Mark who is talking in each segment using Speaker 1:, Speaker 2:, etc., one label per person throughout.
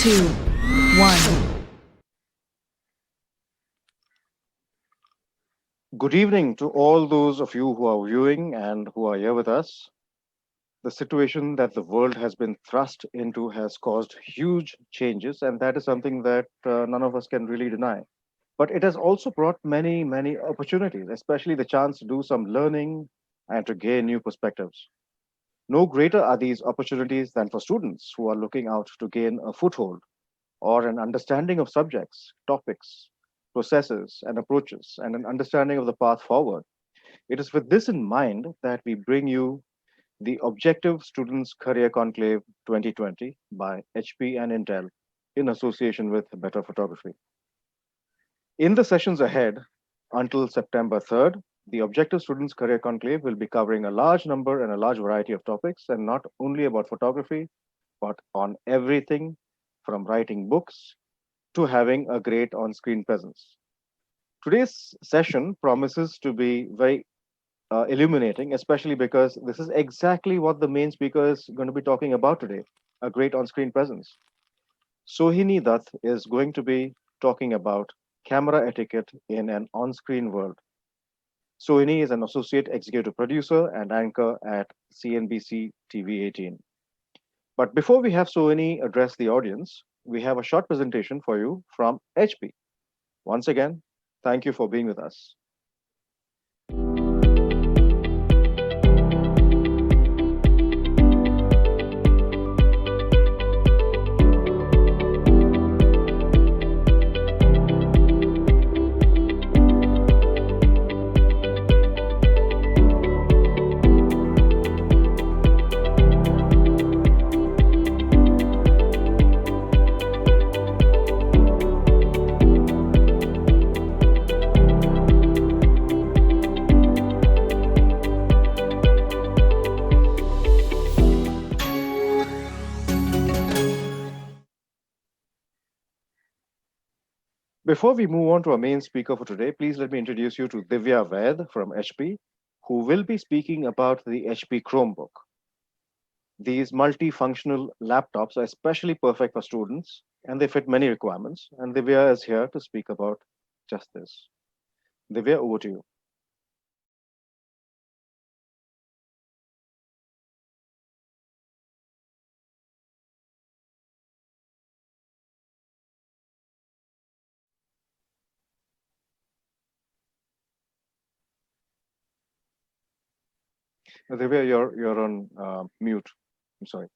Speaker 1: 2, 1.
Speaker 2: Good evening to all those of you who are viewing and who are here with us. The situation that the world has been thrust into has caused huge changes, and that is something that none of us can really deny. But it has also brought many, many opportunities, especially the chance to do some learning and to gain new perspectives. No greater are these opportunities than for students who are looking out to gain a foothold or an understanding of subjects, topics, processes, and approaches, and an understanding of the path forward. It is with this in mind that we bring you the Objective Students Career Conclave 2020 by HP and Intel in association with Better Photography. In the sessions ahead, until September 3rd, the Objective Students Career Conclave will be covering a large number and a large variety of topics, and not only about photography, but on everything from writing books to having a great on screen presence. Today's session promises to be very illuminating, especially because this is exactly what the main speaker is going to be talking about today, a great on screen presence. Sohini Dutt is going to be talking about camera etiquette in an on screen world. Sohini is an associate executive producer and anchor at CNBC TV 18. But before we have Sohini address the audience, we have a short presentation for you from HP. Once again, thank you for being with us. Before we move on to our main speaker for today, please let me introduce you to Divya Vaid from HP, who will be speaking about the HP Chromebook. These multifunctional laptops are especially perfect for students and they fit many requirements. And Divya is here to speak about just this. Divya, over to you. Divya, you're on mute. I'm sorry.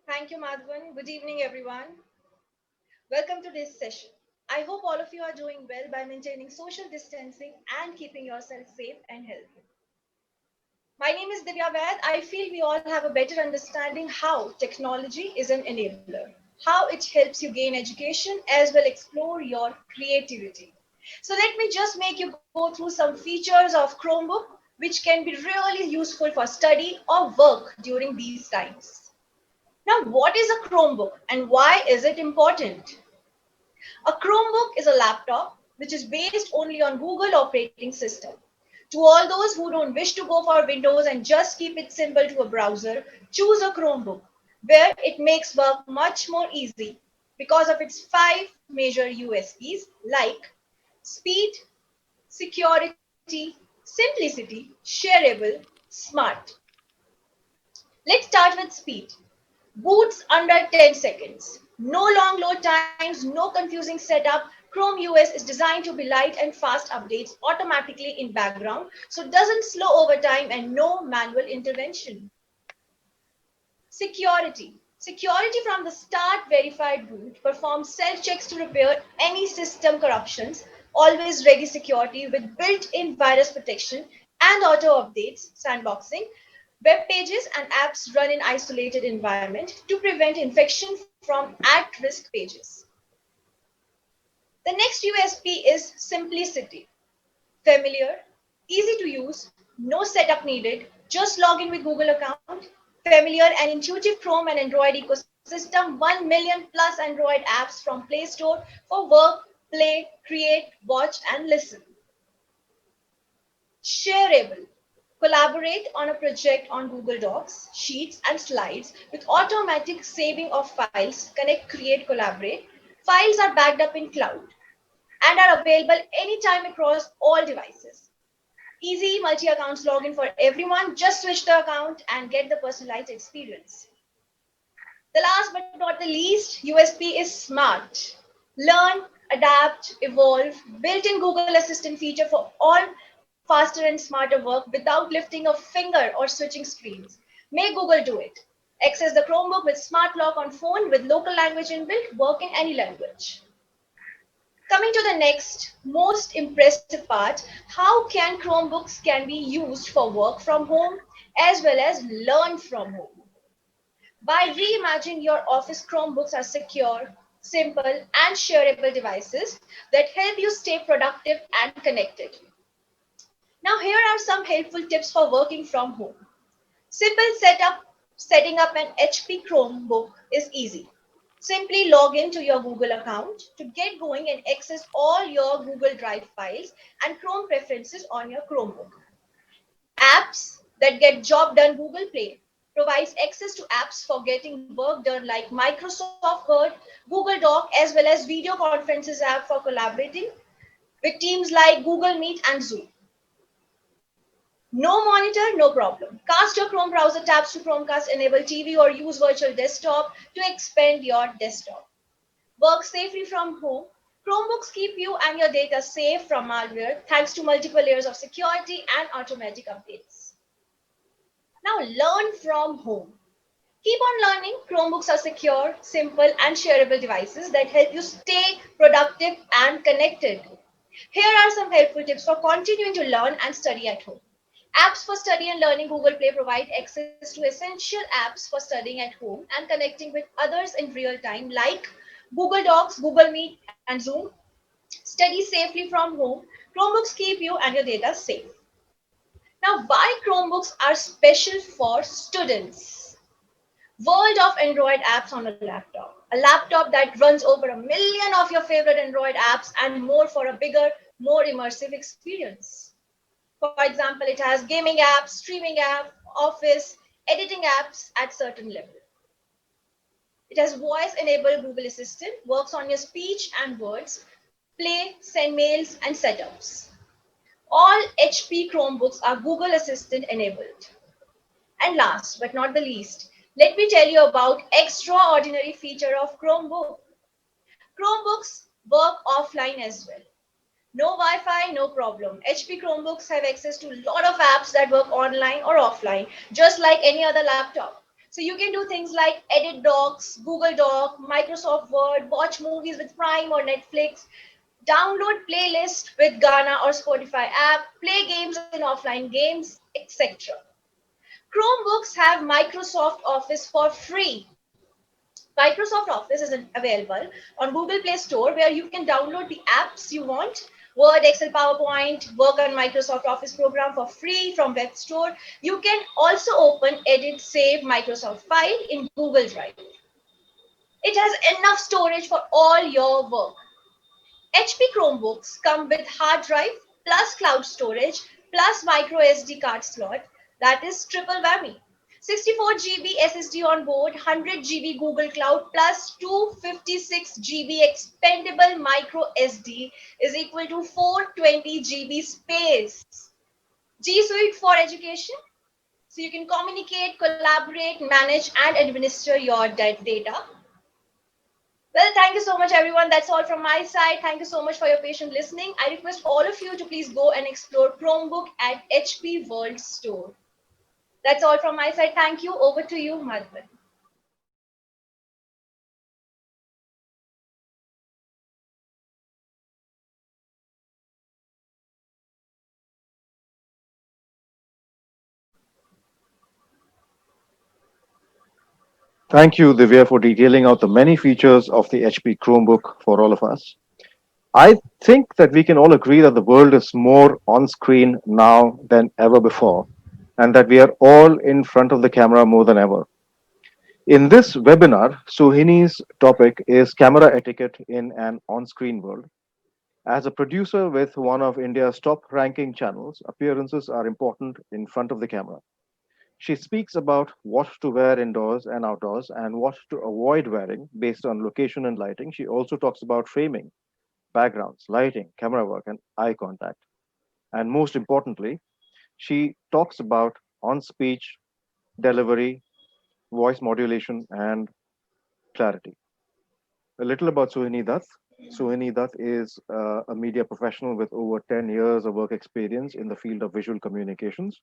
Speaker 3: Thank you, Madhavan. Good evening, everyone. Welcome to this session. I hope all of you are doing well by maintaining social distancing and keeping yourself safe and healthy. My name is Divya Vaid. I feel we all have a better understanding how technology is an enabler, how it helps you gain education as well explore your creativity. So let me just make you go through some features of Chromebook which can be really useful for study or work during these times. Now, what is a Chromebook and why is it important? A Chromebook is a laptop which is based only on Google operating system. To all those who don't wish to go for Windows and just keep it simple to a browser, choose a Chromebook where it makes work much more easy because of its five major USPs like speed, security, simplicity, shareable, smart. Let's start with speed. Boots under 10 seconds. No long load times, no confusing setup. Chrome OS is designed to be light and fast updates automatically in background so it doesn't slow over time and no manual intervention. Security. Security from the start verified boot performs self checks to repair any system corruptions, always ready security with built in virus protection and auto updates, sandboxing. Web pages and apps run in isolated environment to prevent infection from at-risk pages. The next USP is simplicity. Familiar, easy to use, no setup needed, just log in with Google account. Familiar and intuitive Chrome and Android ecosystem, 1 million plus Android apps from Play Store for work, play, create, watch, and listen. Shareable. Collaborate on a project on Google Docs, Sheets, and Slides with automatic saving of files. Connect, create, collaborate. Files are backed up in cloud and are available anytime across all devices. Easy multi accounts login for everyone. Just switch the account and get the personalized experience. The last but not the least, USP is smart. Learn, adapt, evolve, built-in Google Assistant feature for all faster and smarter work without lifting a finger or switching screens. Make Google do it. Access the Chromebook with smart lock on phone with local language inbuilt, work in any language. Coming to the next most impressive part, how can Chromebooks can be used for work from home as well as learn from home. By reimagining your office, Chromebooks are secure, simple, and shareable devices that help you stay productive and connected. Now, here are some helpful tips for working from home. Simple setup, setting up an HP Chromebook is easy. Simply log into your Google account to get going and access all your Google Drive files and Chrome preferences on your Chromebook. Apps that get job done. Google Play provides access to apps for getting work done like Microsoft Word, Google Doc, as well as video conferences app for collaborating with teams like Google Meet and Zoom. No monitor, no problem. Cast your Chrome browser tabs to Chromecast, enable TV, or use virtual desktop to expand your desktop. Work safely from home. Chromebooks keep you and your data safe from malware thanks to multiple layers of security and automatic updates. Now learn from home. Keep on learning. Chromebooks are secure, simple, and shareable devices that help you stay productive and connected. Here are some helpful tips for continuing to learn and study at home. Apps for study and learning. Google Play provide access to essential apps for studying at home and connecting with others in real time like Google Docs, Google Meet, and Zoom. Study safely from home. Chromebooks keep you and your data safe. Now, why Chromebooks are special for students? World of Android apps on a laptop. A laptop that runs over a million of your favorite Android apps and more for a bigger, more immersive experience. For example, it has gaming apps, streaming app, office, editing apps at certain level. It has voice-enabled Google Assistant, works on your speech and words, play, send mails, and setups. All HP Chromebooks are Google Assistant enabled. And last but not the least, let me tell you about extraordinary feature of Chromebook. Chromebooks work offline as well. No Wi-Fi, no problem. HP Chromebooks have access to a lot of apps that work online or offline, just like any other laptop. So you can do things like edit docs, Google Doc, Microsoft Word, watch movies with Prime or Netflix, download playlist with Ghana or Spotify app, play games in offline games, etc. Chromebooks have Microsoft Office for free. Microsoft Office is available on Google Play Store where you can download the apps you want. Word, Excel, PowerPoint, work on Microsoft Office program for free from Web Store. You can also open, edit, save Microsoft file in Google Drive. It has enough storage for all your work. HP Chromebooks come with hard drive plus cloud storage plus micro SD card slot. That is triple whammy. 64 GB SSD on board, 100 GB Google Cloud plus 256 GB expandable micro SD is equal to 420 GB space. G Suite for education. So you can communicate, collaborate, manage, and administer your data. Well, thank you so much, everyone. That's all from my side. Thank you so much for your patient listening. I request all of you to please go and explore Chromebook at HP World Store. That's all from my side. Thank you. Over to you, Madhvan.
Speaker 2: Thank you, Divya, for detailing out the many features of the HP Chromebook for all of us. I think that we can all agree that the world is more on screen now than ever before, and that we are all in front of the camera more than ever. In this webinar, Suhini's topic is camera etiquette in an on screen world. As a producer with one of India's top ranking channels, appearances are important in front of the camera. She speaks about what to wear indoors and outdoors and what to avoid wearing based on location and lighting. She also talks about framing, backgrounds, lighting, camera work, and eye contact. And most importantly, she talks about on speech, delivery, voice modulation, and clarity. A little about Suhini Dutt. Suhini Dutt is a media professional with over 10 years of work experience in the field of visual communications.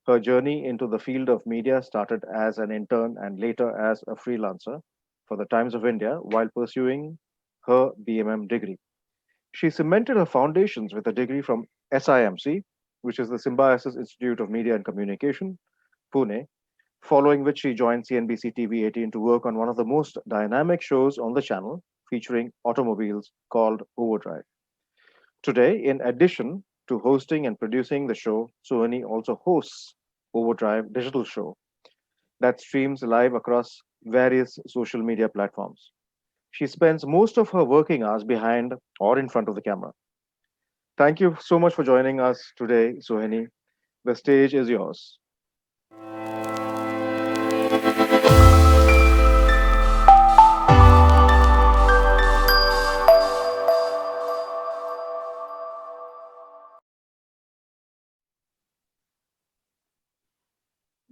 Speaker 2: Her journey into the field of media started as an intern and later as a freelancer for the Times of India while pursuing her BMM degree. She cemented her foundations with a degree from SIMC, which is the Symbiosis Institute of Media and Communication, Pune, following which she joined CNBC TV 18 to work on one of the most dynamic shows on the channel featuring automobiles called Overdrive. Today, in addition to hosting and producing the show, Suhani also hosts Overdrive digital show that streams live across various social media platforms. She spends most of her working hours behind or in front of the camera. Thank you so much for joining us today, Suhani. The stage is yours.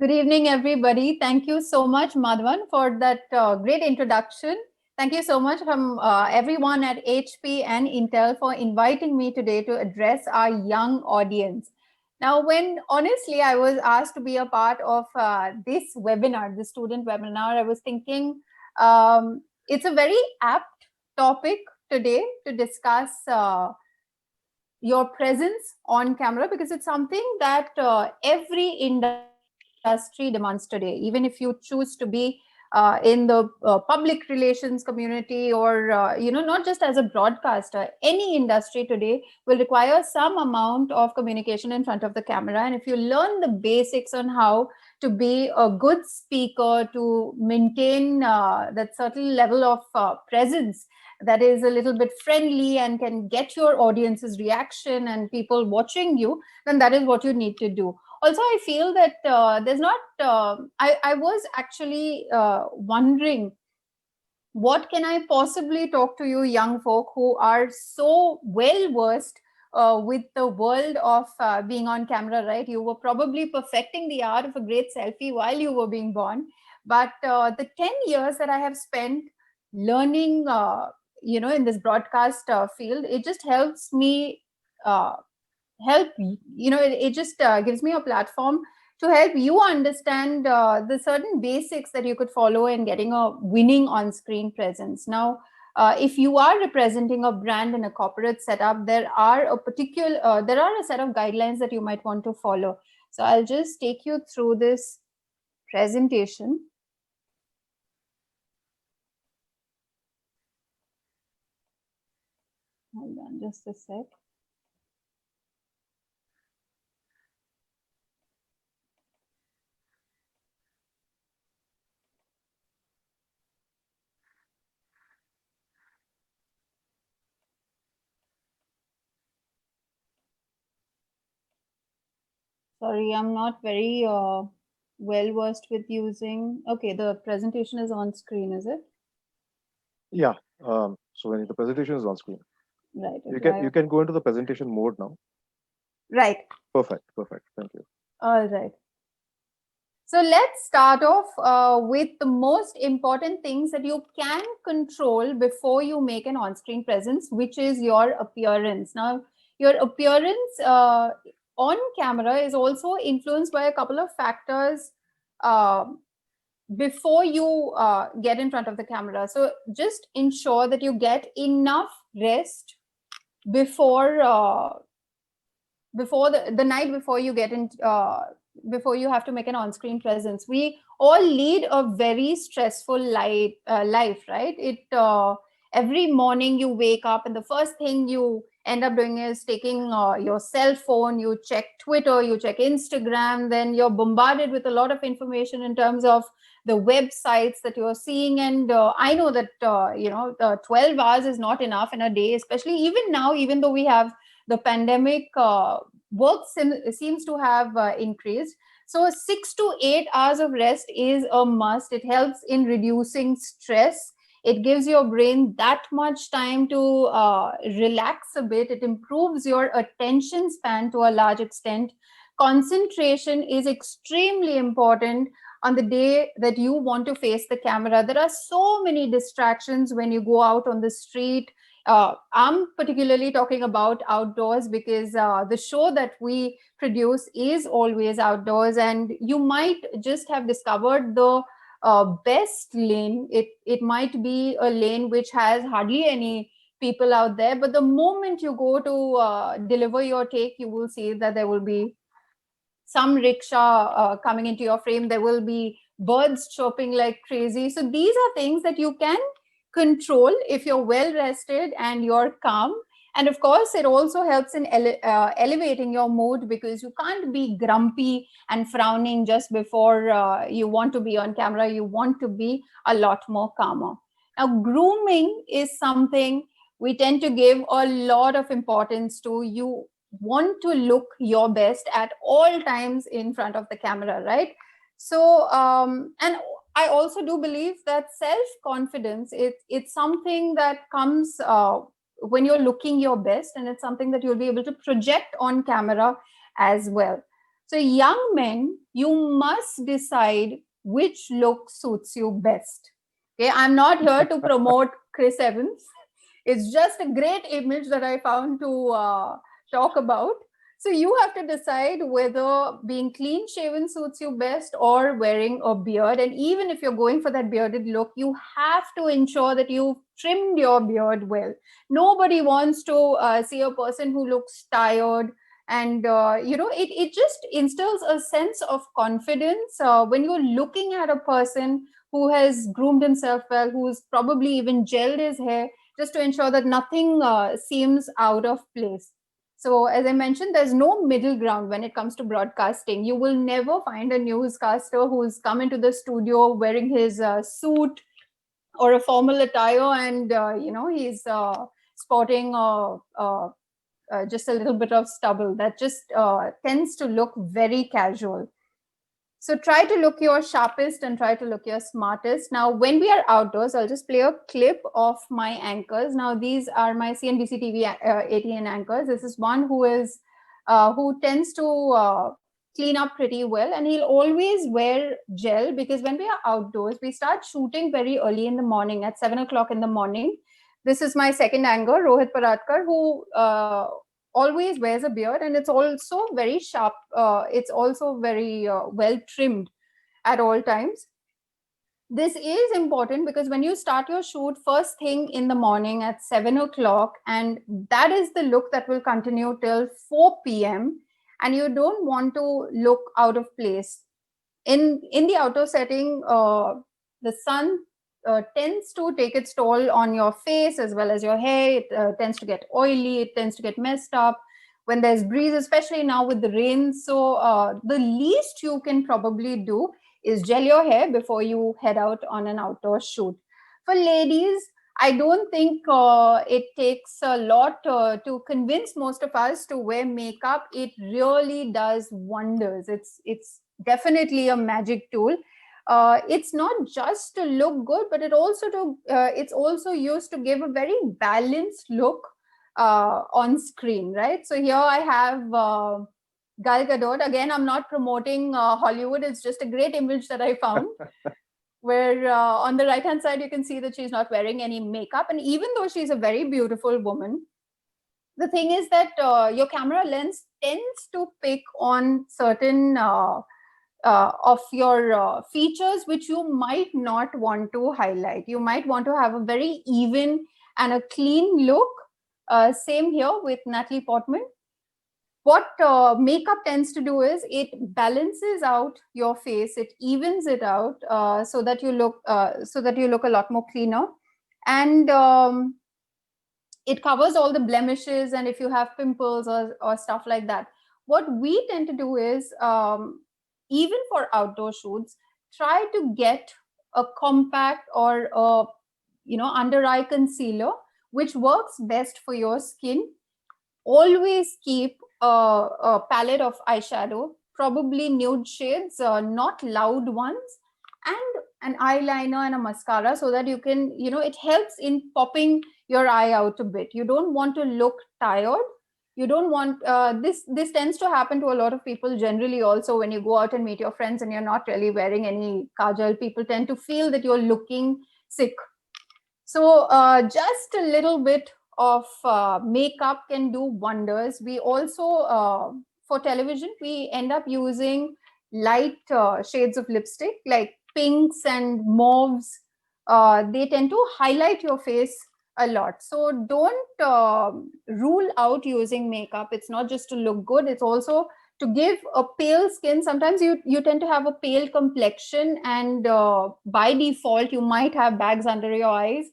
Speaker 4: Good evening, everybody. Thank you so much, Madhvan, for that great introduction. Thank you so much from everyone at HP and Intel for inviting me today to address our young audience. Now, when honestly I was asked to be a part of this webinar, the student webinar, I was thinking it's a very apt topic today to discuss your presence on camera, because it's something that every industry demands today. Even if you choose to be in the public relations community, or not just as a broadcaster, any industry today will require some amount of communication in front of the camera. And if you learn the basics on how to be a good speaker, to maintain that certain level of presence that is a little bit friendly and can get your audience's reaction and people watching you, then that is what you need to do. Also, I feel that there's not, I was actually wondering, what can I possibly talk to you young folk who are so well versed with the world of being on camera, right? You were probably perfecting the art of a great selfie while you were being born. But the 10 years that I have spent learning, in this broadcast field, it just helps me it just gives me a platform to help you understand the certain basics that you could follow in getting a winning on-screen presence. Now, if you are representing a brand in a corporate setup, there are a set of guidelines that you might want to follow. So I'll just take you through this presentation. Hold on just a sec. Sorry, I'm not very well versed with using. Okay, the presentation is on screen, is it?
Speaker 2: Yeah. So when the presentation is on screen,
Speaker 4: Right.
Speaker 2: you can go into the presentation mode now.
Speaker 4: Right.
Speaker 2: Perfect. Thank you.
Speaker 4: All right. So let's start off with the most important things that you can control before you make an on-screen presence, which is your appearance. Now, your appearance on camera is also influenced by a couple of factors before you get in front of the camera. So just ensure that you get enough rest before the night before you get in, before you have to make an on-screen presence. We all lead a very stressful life, right? Every morning you wake up and the first thing you end up doing is taking your cell phone, you check Twitter, you check Instagram, then you're bombarded with a lot of information in terms of the websites that you're seeing. And I know that 12 hours is not enough in a day, especially even now, even though we have the pandemic, work seems to have increased. So 6 to 8 hours of rest is a must. It helps in reducing stress. It gives your brain that much time to relax a bit. It improves your attention span to a large extent. Concentration is extremely important on the day that you want to face the camera. There are so many distractions when you go out on the street. I'm particularly talking about outdoors because the show that we produce is always outdoors, and you might just have discovered the best lane. It might be a lane which has hardly any people out there, but the moment you go to deliver your take, you will see that there will be some rickshaw coming into your frame. There will be birds chirping like crazy. So these are things that you can control if you're well rested and you're calm. And of course, it also helps in elevating your mood, because you can't be grumpy and frowning just before you want to be on camera. You want to be a lot more calmer. Now, grooming is something we tend to give a lot of importance to. You want to look your best at all times in front of the camera, right? So, and I also do believe that self-confidence, it's something that comes when you're looking your best, and it's something that you'll be able to project on camera as well. So young men, you must decide which look suits you best. Okay, I'm not here to promote Chris Evans. It's just a great image that I found to talk about. So you have to decide whether being clean shaven suits you best or wearing a beard. And even if you're going for that bearded look, you have to ensure that you've trimmed your beard well. Nobody wants to see a person who looks tired. And, it just instills a sense of confidence when you're looking at a person who has groomed himself well, who's probably even gelled his hair, just to ensure that nothing seems out of place. So as I mentioned, there's no middle ground when it comes to broadcasting. You will never find a newscaster who's come into the studio wearing his suit or a formal attire, and he's sporting just a little bit of stubble. That just tends to look very casual. So try to look your sharpest and try to look your smartest. Now, when we are outdoors, I'll just play a clip of my anchors. Now, these are my CNBC TV ATN anchors. This is one who tends to clean up pretty well, and he'll always wear gel, because when we are outdoors, we start shooting very early in the morning at 7 o'clock in the morning. This is my second anchor, Rohit Paratkar, who always wears a beard, and it's also very sharp. It's also very well trimmed at all times. This is important because when you start your shoot first thing in the morning at 7 o'clock, and that is the look that will continue till 4 p.m., and you don't want to look out of place. In the outdoor setting, the sun tends to take its toll on your face as well as your hair. It tends to get oily, it tends to get messed up when there's breeze, especially now with the rain. So the least you can probably do is gel your hair before you head out on an outdoor shoot. For ladies, I don't think it takes a lot to convince most of us to wear makeup. It really does wonders. It's definitely a magic tool. It's not just to look good, but it's also used to give a very balanced look on screen, right? So here I have Gal Gadot. Again, I'm not promoting Hollywood. It's just a great image that I found where on the right-hand side, you can see that she's not wearing any makeup. And even though she's a very beautiful woman, the thing is that your camera lens tends to pick on certain of your features which you might not want to highlight. You might want to have a very even and a clean look. Same here with Natalie Portman. What makeup tends to do is it balances out your face, it evens it out so that you look a lot more cleaner. And it covers all the blemishes, and if you have pimples or stuff like that. What we tend to do is, even for outdoor shoots, try to get a compact or a under eye concealer which works best for your skin. Always keep a palette of eyeshadow, probably nude shades, not loud ones, and an eyeliner and a mascara, so that you can, it helps in popping your eye out a bit. You don't want to look tired. You don't want this tends to happen to a lot of people generally. Also, when you go out and meet your friends and you're not really wearing any kajal, people tend to feel that you're looking sick. So just a little bit of makeup can do wonders. We also, for television, we end up using light shades of lipstick like pinks and mauves. They tend to highlight your face a lot. So don't rule out using makeup. It's not just to look good, it's also to give a pale skin. Sometimes you tend to have a pale complexion, and by default, you might have bags under your eyes.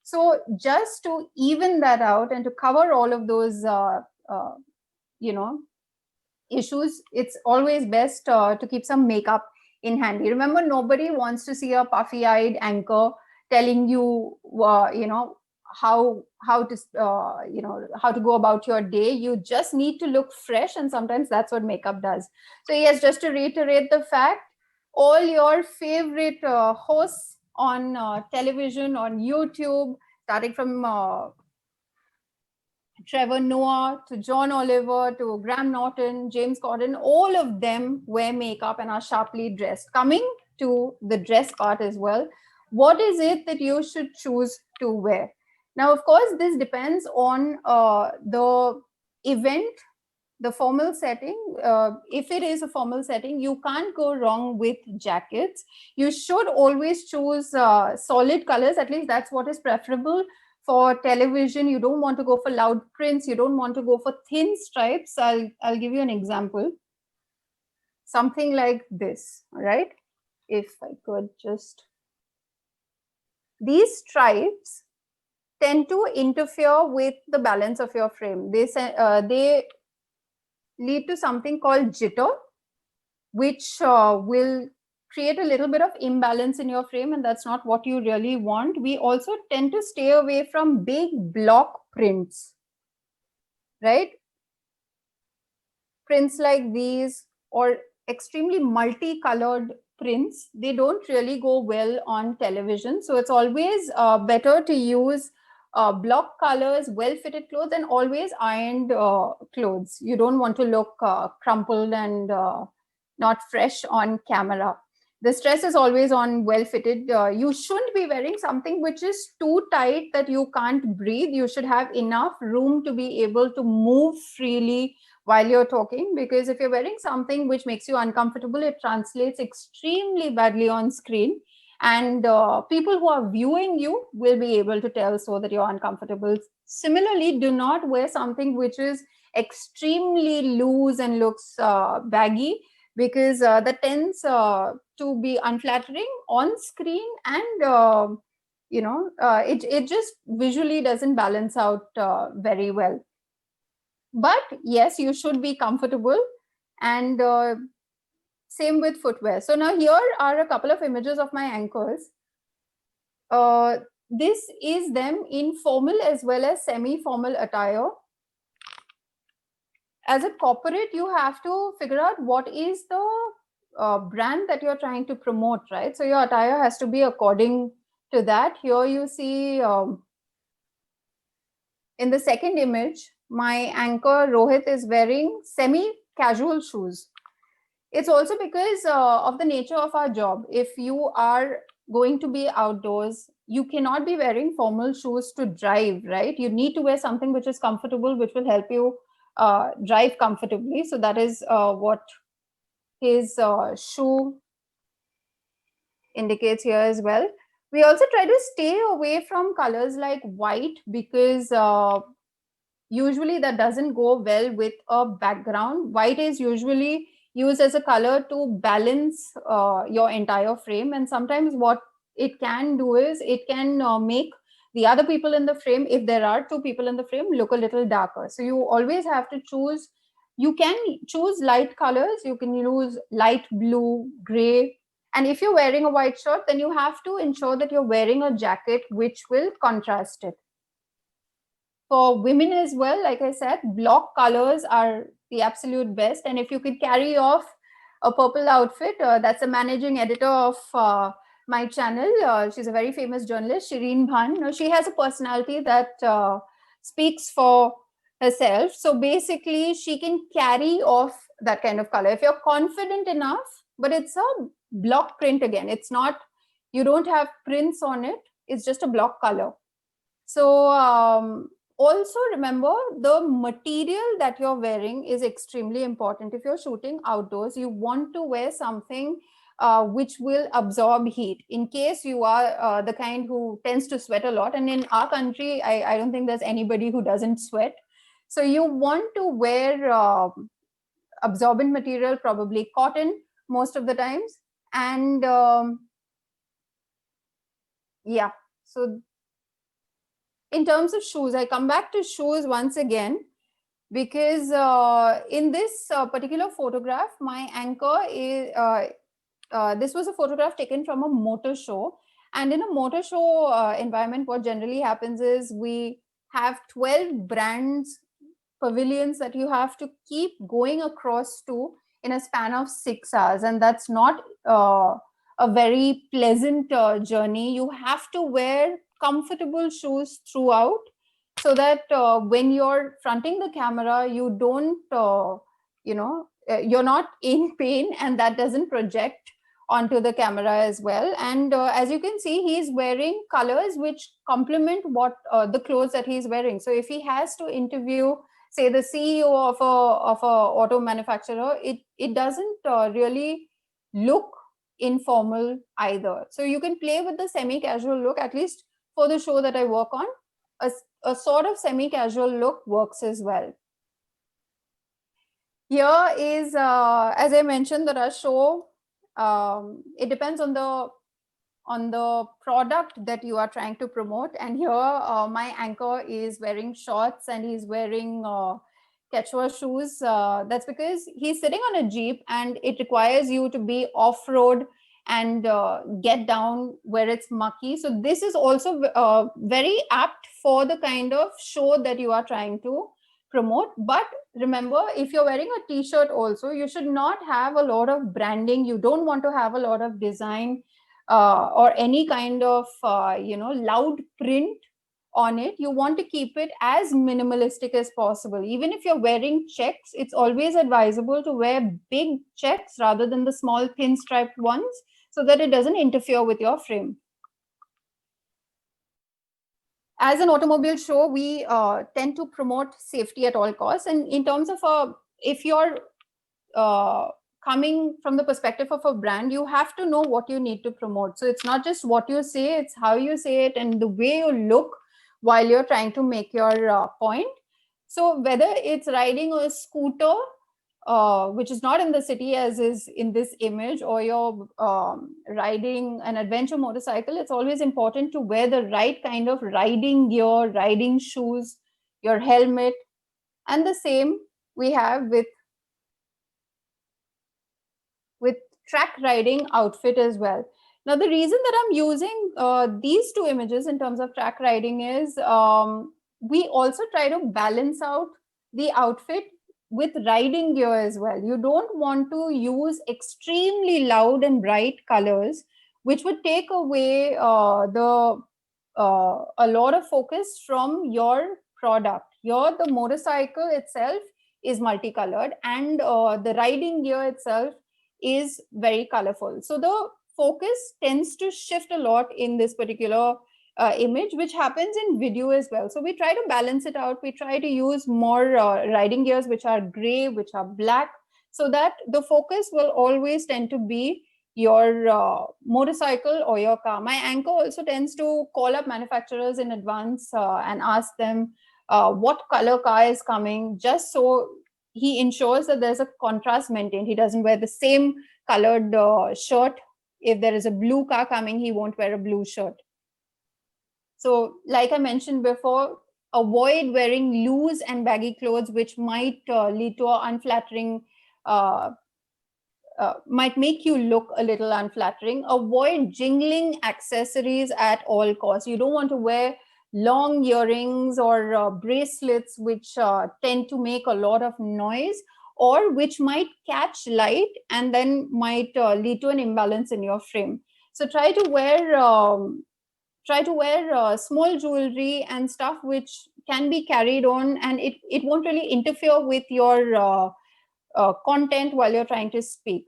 Speaker 4: So just to even that out and to cover all of those, issues, it's always best to keep some makeup in handy. Remember, nobody wants to see a puffy-eyed anchor telling you, how to go about your day. You just need to look fresh, and sometimes that's what makeup does. So yes, just to reiterate the fact, all your favorite hosts on television, on YouTube, starting from Trevor Noah to John Oliver to Graham Norton, James Corden, all of them wear makeup and are sharply dressed. Coming to the dress part as well, what is it that you should choose to wear? Now, of course, this depends on the event, the formal setting. If it is a formal setting, you can't go wrong with jackets. You should always choose solid colors. At least that's what is preferable. For television, you don't want to go for loud prints. You don't want to go for thin stripes. I'll give you an example. Something like this, right? If I could just... These stripes tend to interfere with the balance of your frame. They lead to something called jitter, which will create a little bit of imbalance in your frame, and that's not what you really want. We also tend to stay away from big block prints, right? Prints like these or extremely multicolored prints, they don't really go well on television. So it's always better to use block colors, well-fitted clothes, and always ironed clothes. You don't want to look crumpled and not fresh on camera. The stress is always on well-fitted. You shouldn't be wearing something which is too tight that you can't breathe. You should have enough room to be able to move freely while you're talking, because if you're wearing something which makes you uncomfortable, it translates extremely badly on screen. And people who are viewing you will be able to tell so that you're uncomfortable. Similarly, do not wear something which is extremely loose and looks baggy, because that tends to be unflattering on screen, and it just visually doesn't balance out very well. But yes, you should be comfortable, and same with footwear. So now here are a couple of images of my anchors. This is them in formal as well as semi-formal attire. As a corporate, you have to figure out what is the brand that you're trying to promote, right? So your attire has to be according to that. Here you see in the second image, my anchor Rohit is wearing semi-casual shoes. It's also because of the nature of our job. If you are going to be outdoors, you cannot be wearing formal shoes to drive, right? You need to wear something which is comfortable, which will help you drive comfortably. So that is what his shoe indicates here as well. We also try to stay away from colors like white, because usually that doesn't go well with a background. White is usually used as a color to balance your entire frame, and sometimes what it can do is it can make the other people in the frame, if there are two people in the frame, look a little darker. So you always have to choose. You can choose light colors. You can use light blue, gray. And if you're wearing a white shirt, then you have to ensure that you're wearing a jacket which will contrast it. For women as well, like I said, block colors are the absolute best. And if you could carry off a purple outfit, that's a managing editor of my channel. She's a very famous journalist, Shireen Bhan. She has a personality that speaks for herself. So basically, she can carry off that kind of color. If you're confident enough, but it's a block print again. It's not, you don't have prints on it. It's just a block color. So also remember, the material that you're wearing is extremely important. If you're shooting outdoors, you want to wear something which will absorb heat, in case you are the kind who tends to sweat a lot. And in our country, I don't think there's anybody who doesn't sweat. So you want to wear absorbent material, probably cotton most of the times. And yeah, so in terms of shoes, I come back to shoes once again, because in this particular photograph, my anchor is, this was a photograph taken from a motor show. And in a motor show environment, what generally happens is we have 12 brands, pavilions that you have to keep going across to in a span of 6 hours. And that's not a very pleasant journey. You have to wear comfortable shoes throughout, so that when you're fronting the camera, you don't, you're not in pain, and that doesn't project onto the camera as well. And as you can see, he's wearing colors which complement what the clothes that he's wearing. So if he has to interview, say, the CEO of a auto manufacturer, it doesn't really look informal either. So you can play with the semi-casual look. At least for the show that I work on, a sort of semi-casual look works as well. Here is, as I mentioned, the Rush show. It depends on the product that you are trying to promote. And here, my anchor is wearing shorts and he's wearing Quechua shoes. That's because he's sitting on a Jeep, and it requires you to be off-road and get down where it's mucky. So this is also very apt for the kind of show that you are trying to promote. But remember, if you're wearing a t-shirt also, you should not have a lot of branding. You don't want to have a lot of design or any kind of loud print on it. You want to keep it as minimalistic as possible. Even if you're wearing checks, it's always advisable to wear big checks rather than the small pinstriped ones, so that it doesn't interfere with your frame. As an automobile show, we tend to promote safety at all costs. And in terms of if you're coming from the perspective of a brand, you have to know what you need to promote. So it's not just what you say, it's how you say it and the way you look while you're trying to make your point. So whether it's riding a scooter, which is not in the city as is in this image, or you're riding an adventure motorcycle, it's always important to wear the right kind of riding gear, riding shoes, your helmet. And the same we have with track riding outfit as well. Now, the reason that I'm using these two images in terms of track riding is we also try to balance out the outfit with riding gear as well. You don't want to use extremely loud and bright colors, which would take away a lot of focus from your product. The motorcycle itself is multicolored, and the riding gear itself is very colorful. So the focus tends to shift a lot in this particular image, which happens in video as well. So we try to balance it out. We try to use more riding gears which are gray, which are black, so that the focus will always tend to be your motorcycle or your car. My anchor also tends to call up manufacturers in advance and ask them what color car is coming, just so he ensures that there's a contrast maintained. He doesn't wear the same colored shirt. If there is a blue car coming, he won't wear a blue shirt. So like I mentioned before, avoid wearing loose and baggy clothes, which might lead to an unflattering, might make you look a little unflattering. Avoid jingling accessories at all costs. You don't want to wear long earrings or bracelets, which tend to make a lot of noise, or which might catch light and then might lead to an imbalance in your frame. So try to wear small jewelry and stuff which can be carried on, and it won't really interfere with your content while you're trying to speak.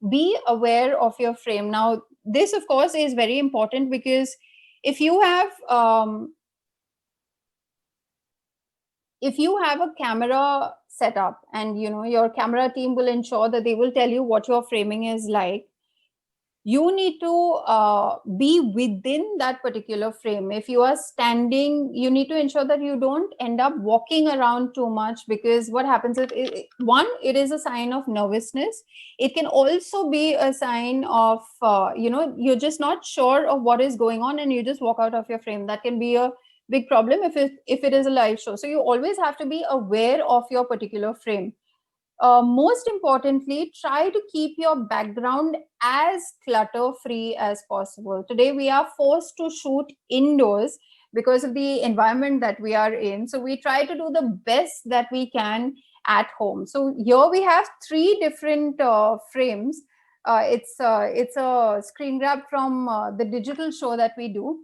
Speaker 4: Be aware of your frame. Now, this of course is very important, because if you have a camera set up, and your camera team will ensure that they will tell you what your framing is like, you need to be within that particular frame. If you are standing, you need to ensure that you don't end up walking around too much, because what happens is, one, it is a sign of nervousness. It can also be a sign of, you're just not sure of what is going on and you just walk out of your frame. That can be a big problem if it is a live show. So you always have to be aware of your particular frame. Most importantly, try to keep your background as clutter-free as possible. Today, we are forced to shoot indoors because of the environment that we are in. So we try to do the best that we can at home. So here we have 3 different frames. It's a screen grab from the digital show that we do.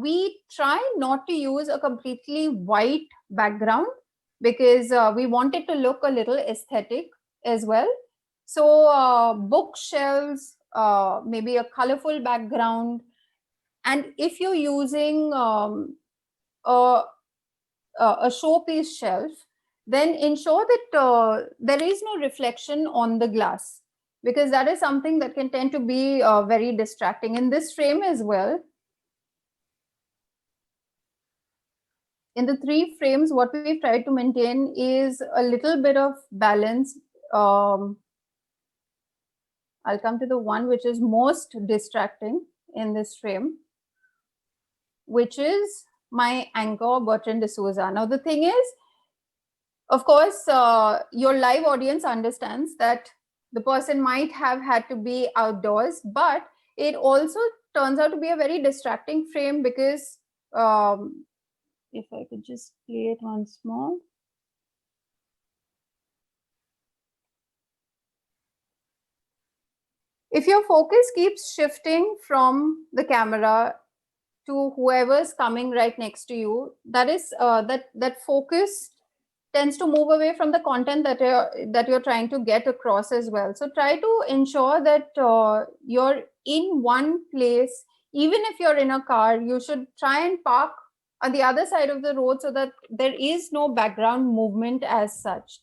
Speaker 4: We try not to use a completely white background, because we want it to look a little aesthetic as well. So bookshelves, maybe a colorful background. And if you're using a showpiece shelf, then ensure that there is no reflection on the glass, because that is something that can tend to be very distracting. In this frame as well, in the 3 frames, what we've tried to maintain is a little bit of balance. I'll come to the one which is most distracting in this frame, which is my anchor, Bertrand D'Souza. Now, the thing is, of course, your live audience understands that the person might have had to be outdoors, but it also turns out to be a very distracting frame, because if I could just play it once more. If your focus keeps shifting from the camera to whoever's coming right next to you, that is that focus tends to move away from the content that you're trying to get across as well. So try to ensure that you're in one place. Even if you're in a car, you should try and park on the other side of the road, so that there is no background movement as such.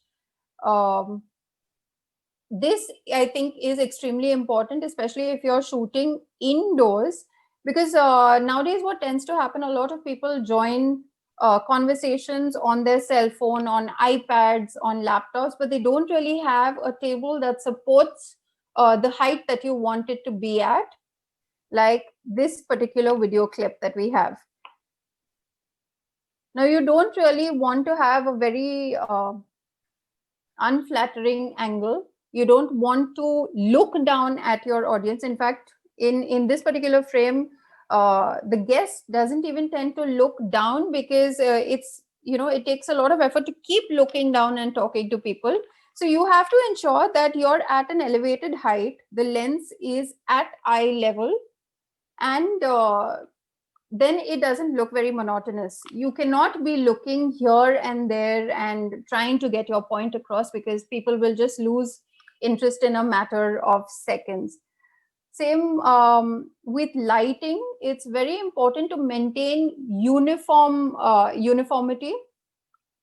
Speaker 4: This, I think, is extremely important, especially if you're shooting indoors, because nowadays what tends to happen, a lot of people join conversations on their cell phone, on iPads, on laptops, but they don't really have a table that supports the height that you want it to be at, like this particular video clip that we have. Now, you don't really want to have a very unflattering angle. You don't want to look down at your audience. In fact, in this particular frame, the guest doesn't even tend to look down, because it takes a lot of effort to keep looking down and talking to people. So you have to ensure that you're at an elevated height, the lens is at eye level, and then it doesn't look very monotonous. You cannot be looking here and there and trying to get your point across, because people will just lose interest in a matter of seconds. Same with lighting. It's very important to maintain uniformity.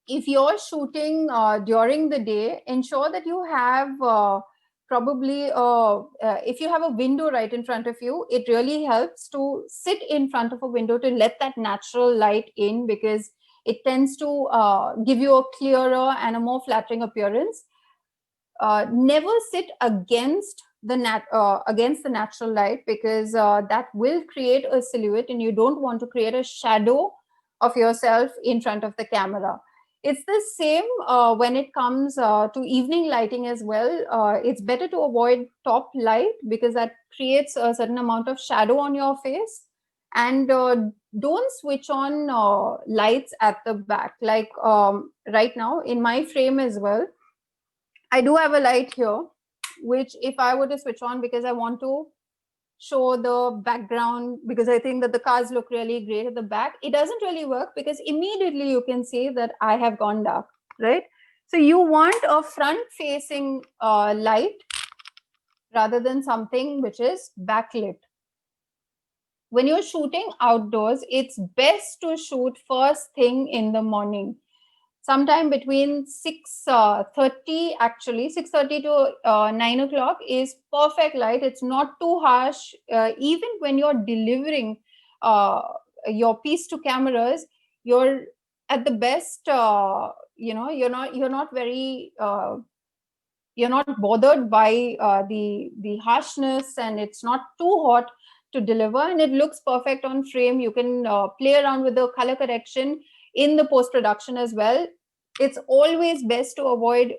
Speaker 4: If you're shooting during the day, ensure that you have probably if you have a window right in front of you, it really helps to sit in front of a window to let that natural light in, because it tends to give you a clearer and a more flattering appearance. Never sit against against the natural light, because that will create a silhouette and you don't want to create a shadow of yourself in front of the camera. It's the same when it comes to evening lighting as well. It's better to avoid top light because that creates a certain amount of shadow on your face. And don't switch on lights at the back. Like right now in my frame as well, I do have a light here, which if I were to switch on because I want to show the background, because I think that the cars look really great at the back, it doesn't really work because immediately you can see that I have gone dark, right? So you want a front facing light rather than something which is backlit. When you're shooting outdoors, it's best to shoot first thing in the morning, sometime between 6:30, actually 6:30 to 9 o'clock is perfect light. It's not too harsh. Even when you're delivering your piece to cameras, you're at the best, you're not very you're not bothered by the harshness, and it's not too hot to deliver, and it looks perfect on frame. You can play around with the color correction in the post-production as well. It's always best to avoid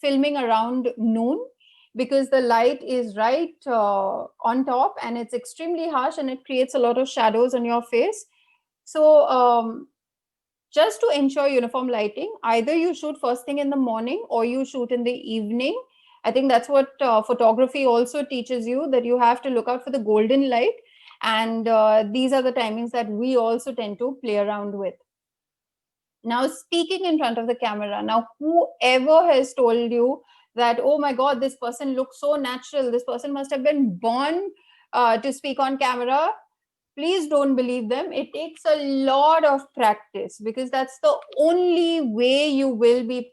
Speaker 4: filming around noon because the light is right on top and it's extremely harsh and it creates a lot of shadows on your face. So just to ensure uniform lighting, either you shoot first thing in the morning or you shoot in the evening. I think that's what photography also teaches you, that you have to look out for the golden light. And these are the timings that we also tend to play around with. Now, speaking in front of the camera, now whoever has told you that, oh my God, this person looks so natural, this person must have been born to speak on camera, please don't believe them. It takes a lot of practice because that's the only way you will be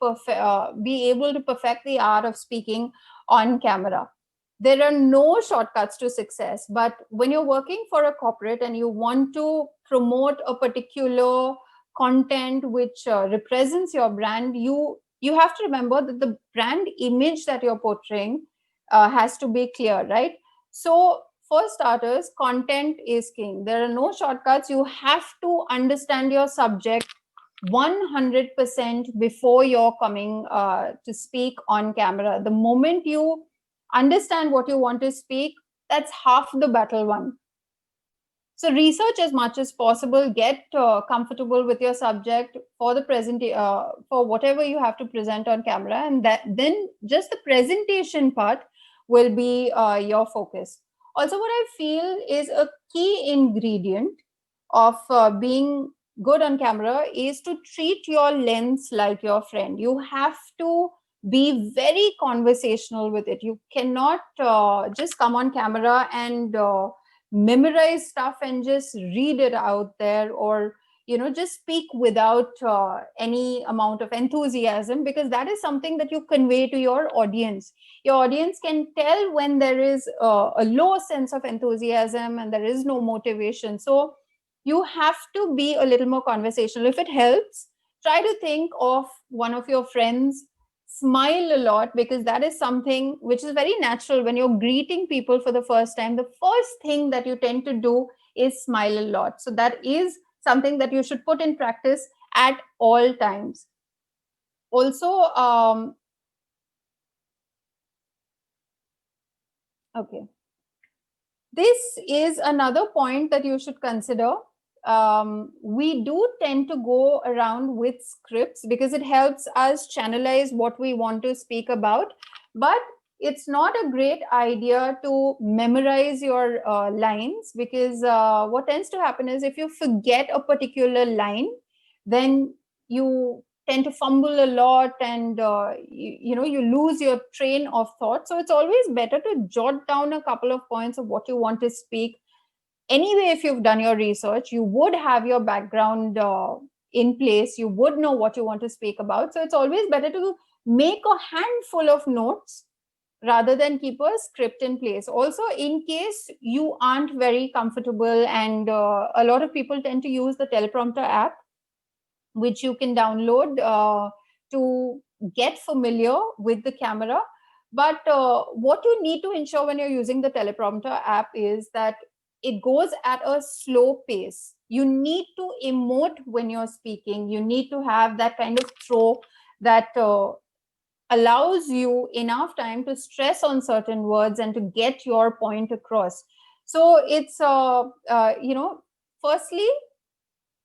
Speaker 4: able to perfect the art of speaking on camera. There are no shortcuts to success, but when you're working for a corporate and you want to promote a particular content which represents your brand, you have to remember that the brand image that you're portraying has to be clear, right? So for starters, content is king. There are no shortcuts. You have to understand your subject 100% before you're coming to speak on camera. The moment you understand what you want to speak, that's half the battle won. So research as much as possible, get comfortable with your subject for the for whatever you have to present on camera, and then just the presentation part will be your focus. Also, what I feel is a key ingredient of being good on camera is to treat your lens like your friend. You have to be very conversational with it. You cannot just come on camera and memorize stuff and just read it out there, or just speak without any amount of enthusiasm, because that is something that you convey to your audience. Your audience can tell when there is a low sense of enthusiasm and there is no motivation. So you have to be a little more conversational. If it helps, try to think of one of your friends, smile a lot, because that is something which is very natural. When you're greeting people for the first time, the first thing that you tend to do is smile a lot. So that is something that you should put in practice at all times. Also, okay, this is another point that you should consider. We do tend to go around with scripts because it helps us channelize what we want to speak about, but it's not a great idea to memorize your lines, because what tends to happen is if you forget a particular line, then you tend to fumble a lot and you lose your train of thought. So it's always better to jot down a couple of points of what you want to speak. Anyway, if you've done your research, you would have your background in place. You would know what you want to speak about. So it's always better to make a handful of notes rather than keep a script in place. Also, in case you aren't very comfortable, and a lot of people tend to use the teleprompter app, which you can download to get familiar with the camera. But what you need to ensure when you're using the teleprompter app is that it goes at a slow pace. You need to emote when you're speaking. You need to have that kind of throw that allows you enough time to stress on certain words and to get your point across. So it's, firstly,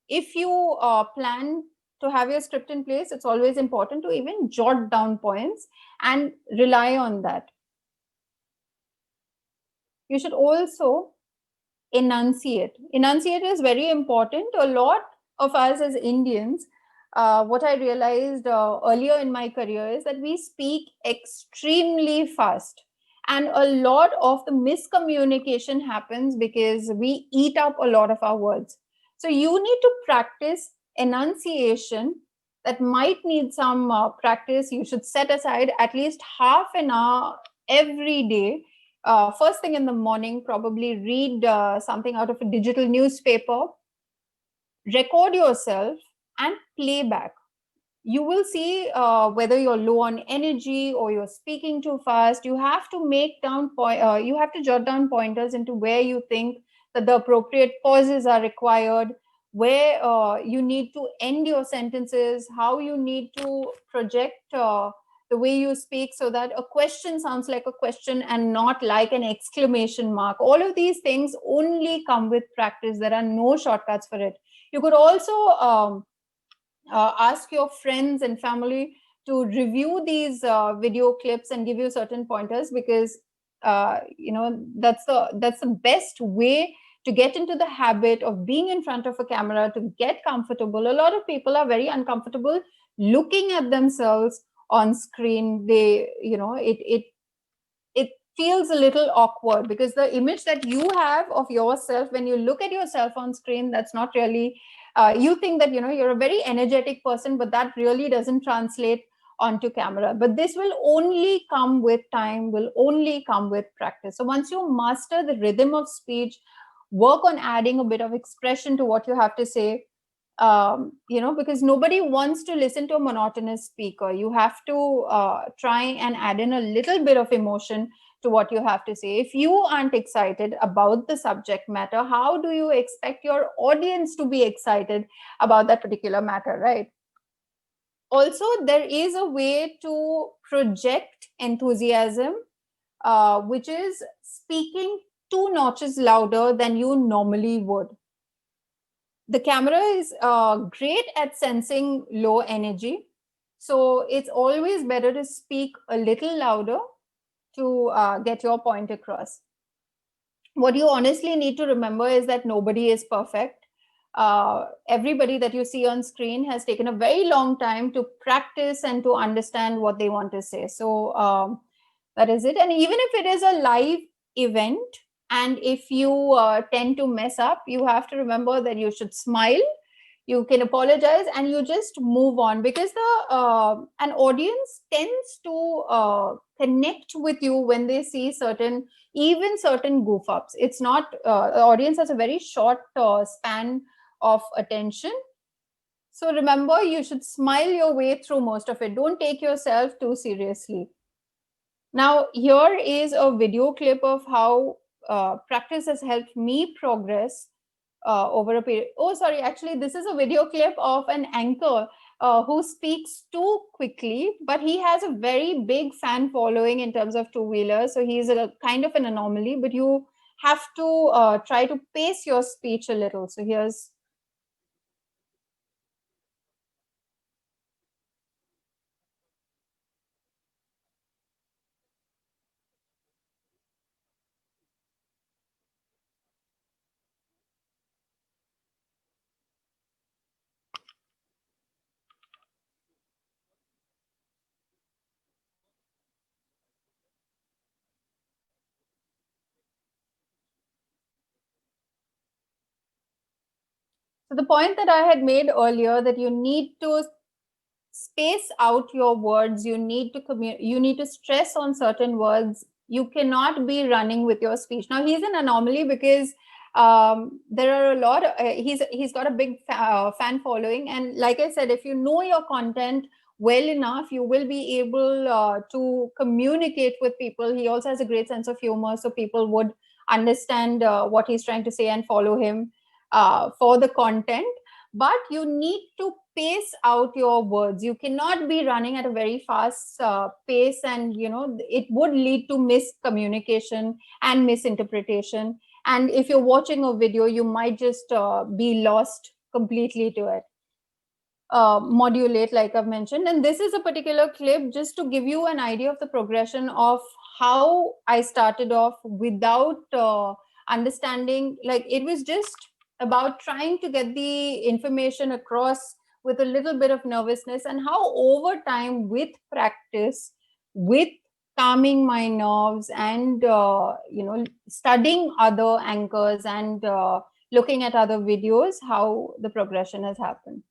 Speaker 4: if you plan to have your script in place, it's always important to even jot down points and rely on that. You should also enunciate. Enunciate is very important. A lot of us as Indians, what I realized earlier in my career is that we speak extremely fast. And a lot of the miscommunication happens because we eat up a lot of our words. So you need to practice enunciation. That might need some practice. You should set aside at least half an hour every day. First thing in the morning, probably read something out of a digital newspaper, record yourself and play back. You will see whether you're low on energy or you're speaking too fast. You have to you have to jot down pointers into where you think that the appropriate pauses are required, where you need to end your sentences, how you need to project the way you speak so that a question sounds like a question and not like an exclamation mark. All of these things only come with practice. There are no shortcuts for it. You could also ask your friends and family to review these video clips and give you certain pointers, because that's the best way to get into the habit of being in front of a camera, to get comfortable. A lot of people are very uncomfortable looking at themselves on screen. It feels a little awkward because the image that you have of yourself when you look at yourself on screen, that's not really you think that you're a very energetic person, but that really doesn't translate onto camera. But this will only come with time, will only come with practice. So once you master the rhythm of speech, work on adding a bit of expression to what you have to say, because nobody wants to listen to a monotonous speaker. You have to try and add in a little bit of emotion to what you have to say. If you aren't excited about the subject matter, how do you expect your audience to be excited about that particular matter, right? Also, there is a way to project enthusiasm, which is speaking 2 notches louder than you normally would. The camera is great at sensing low energy. So it's always better to speak a little louder to get your point across. What you honestly need to remember is that nobody is perfect. Everybody that you see on screen has taken a very long time to practice and to understand what they want to say. So that is it. And even if it is a live event, and if you tend to mess up, you have to remember that you should smile, you can apologize, and you just move on, because an audience tends to connect with you when they see certain goof ups. It's not the audience has a very short span of attention. So remember, you should smile your way through most of it. Don't take yourself too seriously. Now, here is a video clip of how practice has helped me progress over a period. Oh, sorry, actually, this is a video clip of an anchor who speaks too quickly, but he has a very big fan following in terms of two-wheelers. So he's a kind of an anomaly, but you have to try to pace your speech a little. So here's. So the point that I had made earlier, that you need to space out your words, you need to stress on certain words. You cannot be running with your speech. Now, he's an anomaly because there are a lot of, he's got a big fan following, and like I said, if you know your content, well enough, you will be able to communicate with people. He also has a great sense of humor, so people would understand what he's trying to say and follow him for the content. But you need to pace out your words. You cannot be running at a very fast pace, and it would lead to miscommunication and misinterpretation. And if you're watching a video, you might just be lost completely to it. Modulate, like I've mentioned. And this is a particular clip just to give you an idea of the progression of how I started off without understanding. Like, it was just about trying to get the information across with a little bit of nervousness, and how over time, with practice, with calming my nerves, and studying other anchors, and looking at other videos, how the progression has happened.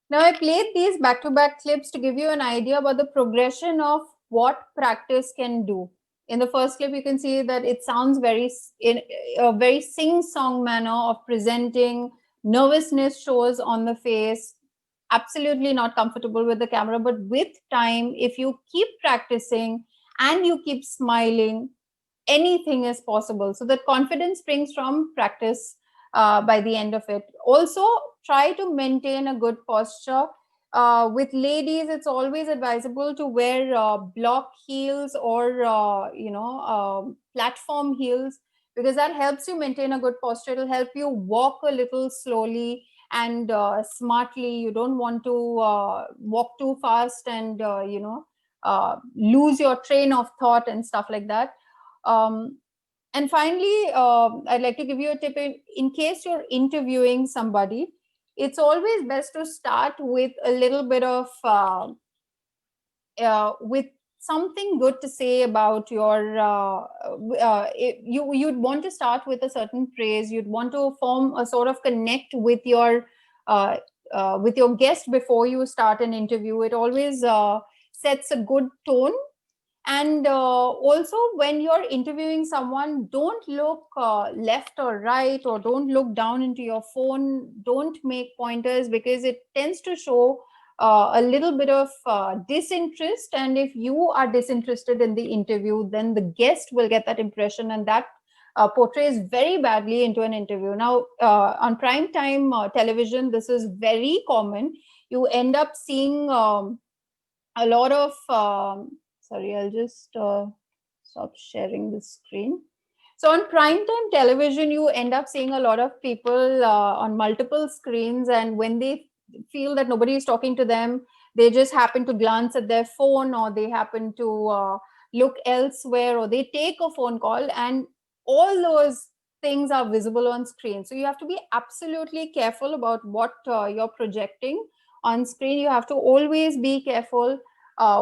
Speaker 4: Now, I played these back-to-back clips to give you an idea about the progression of what practice can do. In the first clip, you can see that it sounds in a very sing-song manner of presenting. Nervousness shows on the face, absolutely not comfortable with the camera. But with time, if you keep practicing and you keep smiling, anything is possible. So that confidence springs from practice by the end of it. Also, try to maintain a good posture. With ladies, it's always advisable to wear block heels or platform heels, because that helps you maintain a good posture. It'll help you walk a little slowly and smartly. You don't want to walk too fast and lose your train of thought and stuff like that. And finally, I'd like to give you a tip. In case you're interviewing somebody, it's always best to start with a little bit of with something good to say about your you'd want to start with a certain phrase. You'd want to form a sort of connect with your guest before you start an interview. It always sets a good tone. And also, when you're interviewing someone, don't look left or right, or don't look down into your phone. Don't make pointers, because it tends to show a little bit of disinterest. And if you are disinterested in the interview, then the guest will get that impression, and that portrays very badly into an interview. Now, on prime time television, this is very common. You end up seeing a lot of sorry, I'll just stop sharing the screen. So on primetime television, you end up seeing a lot of people on multiple screens, and when they feel that nobody is talking to them, they just happen to glance at their phone, or they happen to look elsewhere, or they take a phone call, and all those things are visible on screen. So you have to be absolutely careful about what you're projecting on screen. You have to always be careful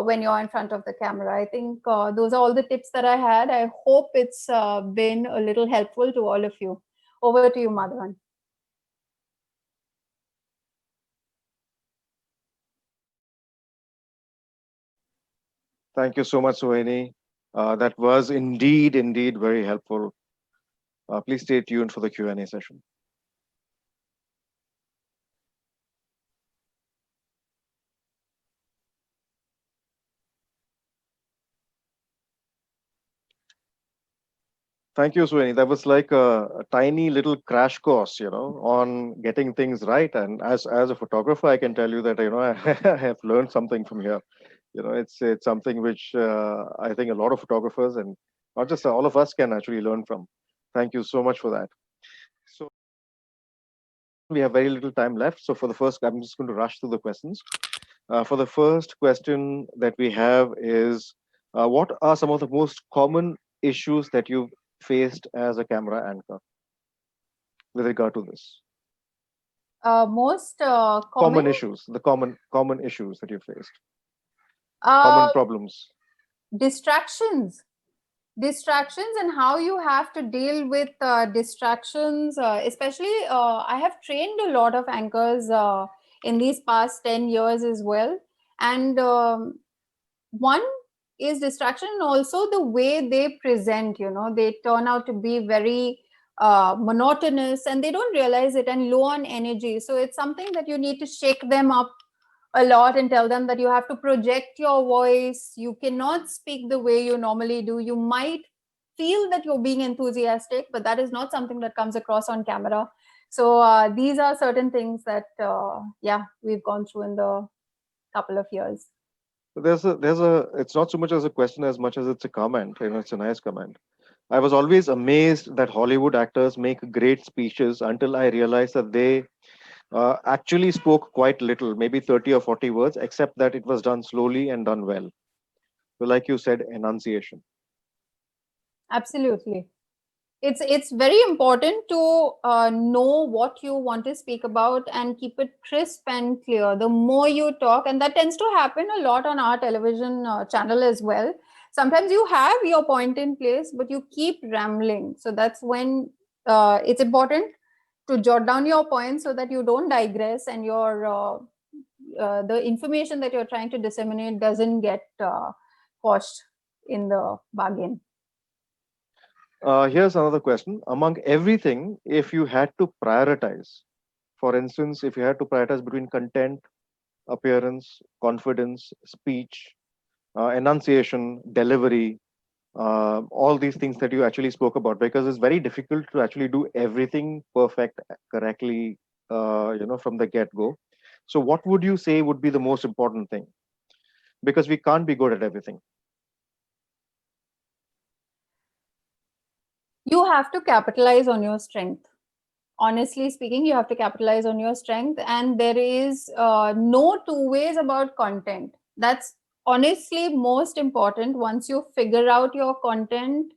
Speaker 4: when you're in front of the camera. I think those are all the tips that I had. I hope it's been a little helpful to all of you. Over to you, Madhavan.
Speaker 2: Thank you so much, Sohini. That was indeed very helpful. Please stay tuned for the Q&A session. Thank you, Sohini. That was like a tiny little crash course, on getting things right. And as a photographer, I can tell you that I have learned something from here. It's something which I think a lot of photographers and not just all of us can actually learn from. Thank you so much for that. So we have very little time left. So for the first, I'm just going to rush through the questions. For the first question that we have is, what are some of the most common issues that you've faced as a camera anchor with regard to this?
Speaker 4: Most
Speaker 2: Common issues, the common issues that you faced,
Speaker 4: uh,
Speaker 2: common problems.
Speaker 4: distractions and how you have to deal with distractions, especially I have trained a lot of anchors in these past 10 years as well, and one is distraction, and also the way they present, they turn out to be very monotonous, and they don't realize it, and low on energy. So it's something that you need to shake them up a lot and tell them that you have to project your voice. You cannot speak the way you normally do. You might feel that you're being enthusiastic, but that is not something that comes across on camera. So these are certain things that we've gone through in the couple of years.
Speaker 2: It's not so much as a question as much as it's a comment. It's a nice comment. I was always amazed that Hollywood actors make great speeches until I realized that they actually spoke quite little, maybe 30 or 40 words, except that it was done slowly and done well. So, like you said, enunciation.
Speaker 4: Absolutely. It's very important to know what you want to speak about and keep it crisp and clear. The more you talk, and that tends to happen a lot on our television channel as well. Sometimes you have your point in place, but you keep rambling. So that's when it's important to jot down your points so that you don't digress, and your the information that you're trying to disseminate doesn't get quashed in the bargain.
Speaker 2: Here's another question. Among everything, if you had to prioritize, for instance, if you had to prioritize between content, appearance, confidence, speech, enunciation, delivery, all these things that you actually spoke about, because it's very difficult to actually do everything perfect, correctly, from the get-go. So, what would you say would be the most important thing? Because we can't be good at everything.
Speaker 4: You have to capitalize on your strength. Honestly speaking, you have to capitalize on your strength, and there is no two ways about content. That's honestly most important. Once you figure out your content,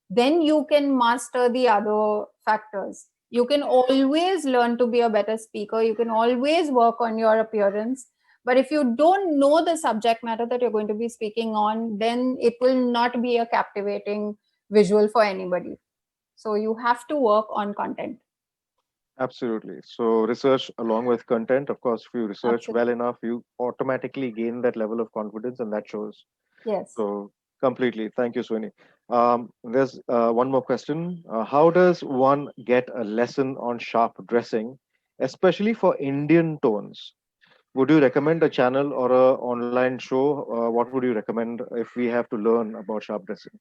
Speaker 4: then you can master the other factors. You can always learn to be a better speaker. You can always work on your appearance. But if you don't know the subject matter that you're going to be speaking on, then it will not be a captivating visual for anybody. So you have to work on content.
Speaker 2: Absolutely. So, research along with content. Of course, if you research well enough, you automatically gain that level of confidence, and that shows.
Speaker 4: Yes.
Speaker 2: So, completely. Thank you, Swini. There's one more question. How does one get a lesson on sharp dressing, especially for Indian tones? Would you recommend a channel or a online show? What would you recommend if we have to learn about sharp dressing?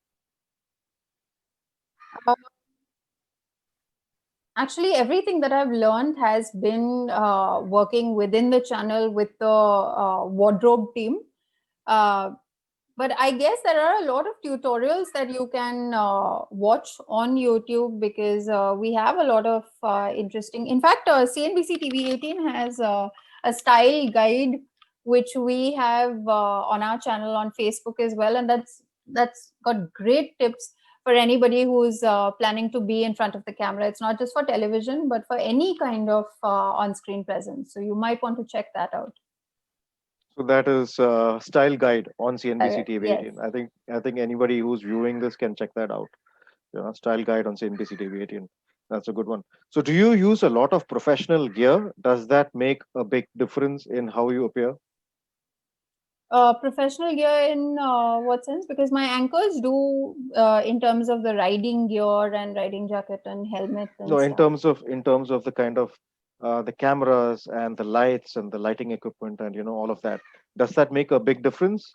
Speaker 4: Actually, everything that I've learned has been working within the channel with the wardrobe team. But I guess there are a lot of tutorials that you can watch on YouTube, because we have a lot of interesting. In fact, CNBC TV 18 has a style guide which we have on our channel on Facebook as well, and that's got great tips for anybody who's planning to be in front of the camera. It's not just for television, but for any kind of on-screen presence. So you might want to check that out.
Speaker 2: So that is Style Guide on CNBC TV 18.
Speaker 4: Yes.
Speaker 2: I think anybody who's viewing this can check that out. Style Guide on CNBC TV 18. That's a good one. So do you use a lot of professional gear? Does that make a big difference in how you appear?
Speaker 4: Professional gear in what sense? Because my anchors do in terms of the riding gear and riding jacket and helmet and
Speaker 2: No,
Speaker 4: stuff.
Speaker 2: in terms of the kind of the cameras and the lights and the lighting equipment and all of that. Does that make a big difference?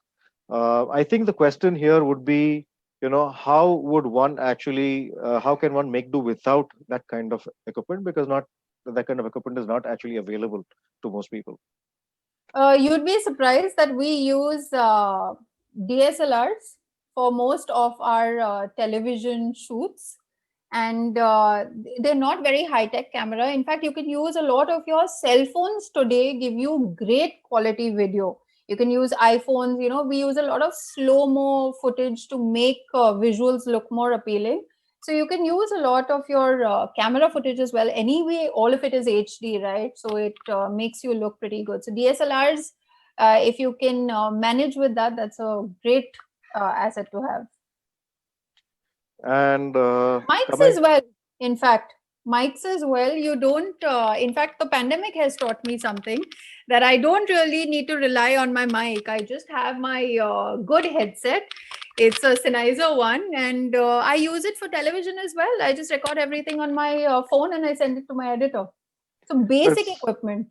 Speaker 2: I think the question here would be, how would one actually, how can one make do without that kind of equipment? Because not that kind of equipment is not actually available to most people.
Speaker 4: You'd be surprised that we use DSLRs for most of our television shoots. And they're not very high-tech camera. In fact, you can use a lot of your cell phones today, give you great quality video. You can use iPhones, we use a lot of slow-mo footage to make visuals look more appealing. So you can use a lot of your camera footage as well. Anyway, all of it is HD, right? So it makes you look pretty good. So DSLRs, if you can manage with that, that's a great asset to have.
Speaker 2: And
Speaker 4: Mics as well, in fact. Mics as well. You don't, in fact, the pandemic has taught me something, that I don't really need to rely on my mic. I just have my good headset. It's a Sennheiser one, and I use it for television as well. I just record everything on my phone and I send it to my editor. So basic equipment.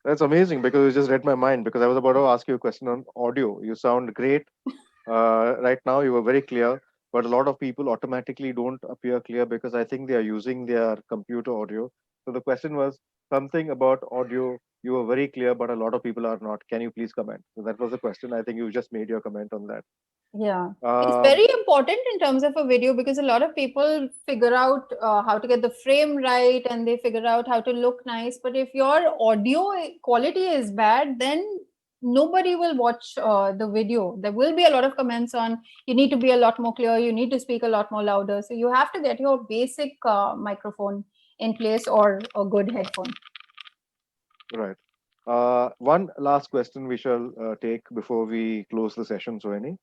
Speaker 2: That's amazing, because you just read my mind, because I was about to ask you a question on audio. You sound great. Right now, you were very clear, but a lot of people automatically don't appear clear because I think they are using their computer audio. So the question was something about audio. You were very clear, but a lot of people are not. Can you please comment? So that was the question. I think you just made your comment on that.
Speaker 4: Yeah, it's very important in terms of a video, because a lot of people figure out how to get the frame right and they figure out how to look nice. But if your audio quality is bad, then nobody will watch the video. There will be a lot of comments on, you need to be a lot more clear, you need to speak a lot more louder. So you have to get your basic microphone in place, or a good headphone.
Speaker 2: Right. One last question we shall take before we close the session, Sohini.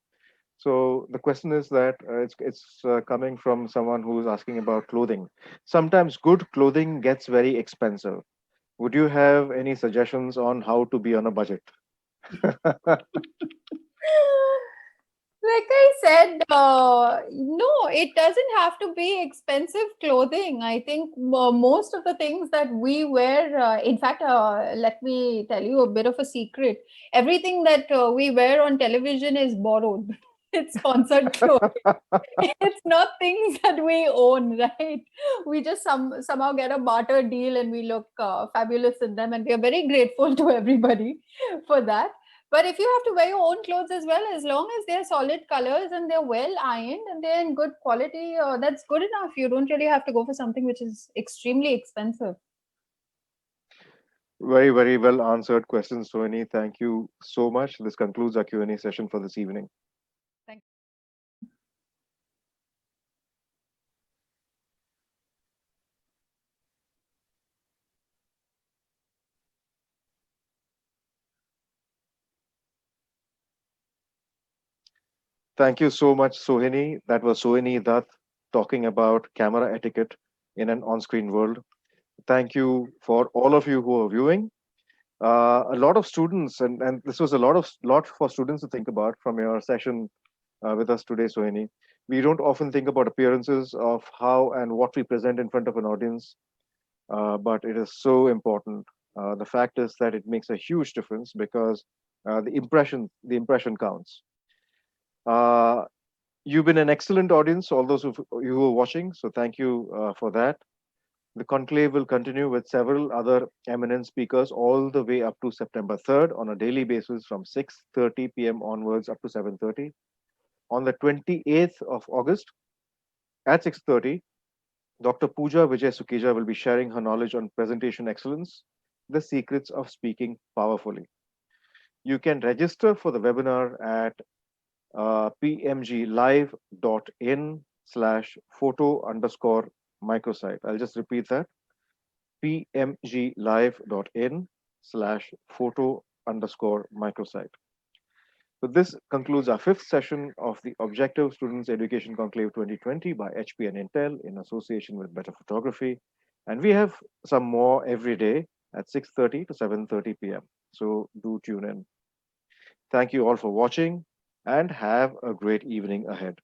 Speaker 2: So the question is that it's coming from someone who's asking about clothing. Sometimes good clothing gets very expensive. Would you have any suggestions on how to be on a budget?
Speaker 4: Like I said, no, it doesn't have to be expensive clothing. I think most of the things that we wear, in fact, let me tell you a bit of a secret. Everything that we wear on television is borrowed. It's sponsored clothing. It's not things that we own, right? We just somehow get a barter deal and we look fabulous in them, and we are very grateful to everybody for that. But if you have to wear your own clothes as well, as long as they're solid colors and they're well ironed and they're in good quality, that's good enough. You don't really have to go for something which is extremely expensive.
Speaker 2: Very, very well answered questions, Sohini. Thank you so much. This concludes our Q&A session for this evening.
Speaker 4: Thank you.
Speaker 2: Thank you so much, Sohini. That was Sohini Dutt talking about camera etiquette in an on-screen world. Thank you for all of you who are viewing. A lot of students, and this was a lot for students to think about from your session with us today, Sohini. We don't often think about appearances of how and what we present in front of an audience, but it is so important. The fact is that it makes a huge difference, because the impression counts. You've been an excellent audience, all those you who are watching. So thank you for that. The conclave will continue with several other eminent speakers all the way up to September 3rd on a daily basis from 6:30 p.m. onwards up to 7:30. On the 28th of August at 6:30, Dr. Pooja Vijay Sukija will be sharing her knowledge on presentation excellence, the secrets of speaking powerfully. You can register for the webinar at pmglive.in/photo_microsite. I'll just repeat that. pmglive.in/photo_microsite. So this concludes our fifth session of the Objective Students Education Conclave 2020 by HP and Intel in association with Better Photography. And we have some more every day at 6:30 to 7:30 p.m. So do tune in. Thank you all for watching, and have a great evening ahead.